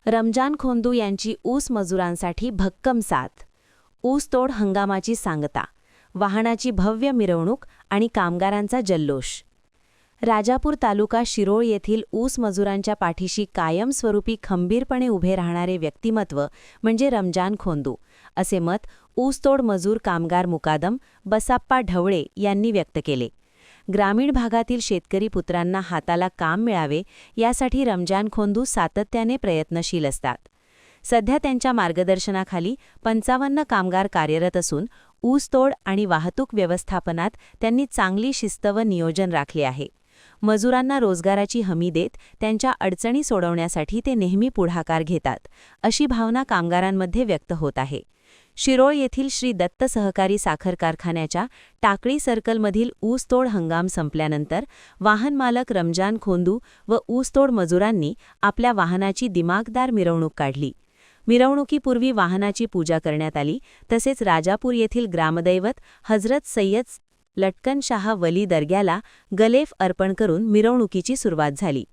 रमजान खोंदू यांची ऊस मजुरांसाठी भक्कम साथ. ऊसतोड हंगामाची सांगता, वाहनाची भव्य मिरवणूक आणि कामगारांचा जल्लोष. राजापूर तालुका शिरोळ येथील ऊस मजुरांच्या पाठीशी कायमस्वरूपी खंबीरपणे उभे राहणारे व्यक्तिमत्व म्हणजे रमजान खोंदू, असे मत ऊसतोड मजूर कामगार मुकादम बसाप्पा ढवळे यांनी व्यक्त केले. ग्रामीण भागातील शेतकरी पुत्रांना हाताला काम मिळावे यासाठी रमजान खोंदू सातत्याने प्रयत्नशील असतात. सध्या त्यांच्या मार्गदर्शनाखाली 55 कामगार कार्यरत असून ऊसतोड आणि वाहतूक व्यवस्थापनात त्यांनी चांगली शिस्त व नियोजन राखले आहे. मजुरांना रोजगाराची हमी देत त्यांच्या अडचणी सोडवण्यासाठी ते नेहमी पुढाकार घेतात, अशी भावना कामगारांमध्ये व्यक्त होत आहे. शिरोळ येथील श्री दत्त सहकारी साखर कारखान्याच्या टाकळी सर्कलमधील ऊसतोड हंगाम संपल्यानंतर वाहन मालक रमजान खोंदू व ऊसतोड मजुरांनी आपल्या वाहनाची दिमाखदार मिरवणूक काढली. मिरवणुकीपूर्वी वाहनाची पूजा करण्यात आली. तसेच राजापूर येथील ग्रामदैवत हजरत सय्यद लटकन शाह वली दर्ग्याला गलेफ अर्पण करून मिरवणुकीची सुरुवात झाली.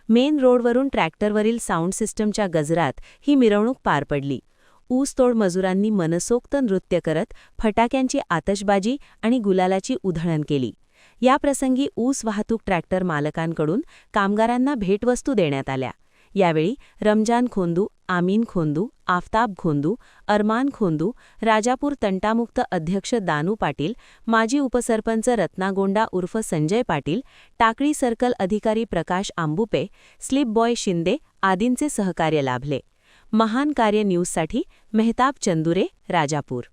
मेन रोडवरून ट्रॅक्टरवरील साऊंड सिस्टमच्या गजरात ही मिरवणूक पार पडली. ऊसतोड मजुरांनी मनसोक्त नृत्य करत फटाक्यांची आतषबाजी आणि गुलालाची उधळण केली. याप्रसंगी ऊस वाहतूक ट्रॅक्टर मालकांकडून कामगारांना भेटवस्तू देण्यात आल्या. यावेळी रमजान खोंदू, आमीन खोंदू, आफताब खोंदू, अरमान खोंदू, राजापूर तंटामुक्त अध्यक्ष दानू पाटील, माजी उपसरपंच रत्नागोंडा उर्फ संजय पाटील, टाकळी सर्कल अधिकारी प्रकाश आंबुपे, स्लिप बॉय शिंदे आदींचे सहकार्य लाभले. महान कार्य न्यूजसाठी मेहताब चंदुरे, राजापूर.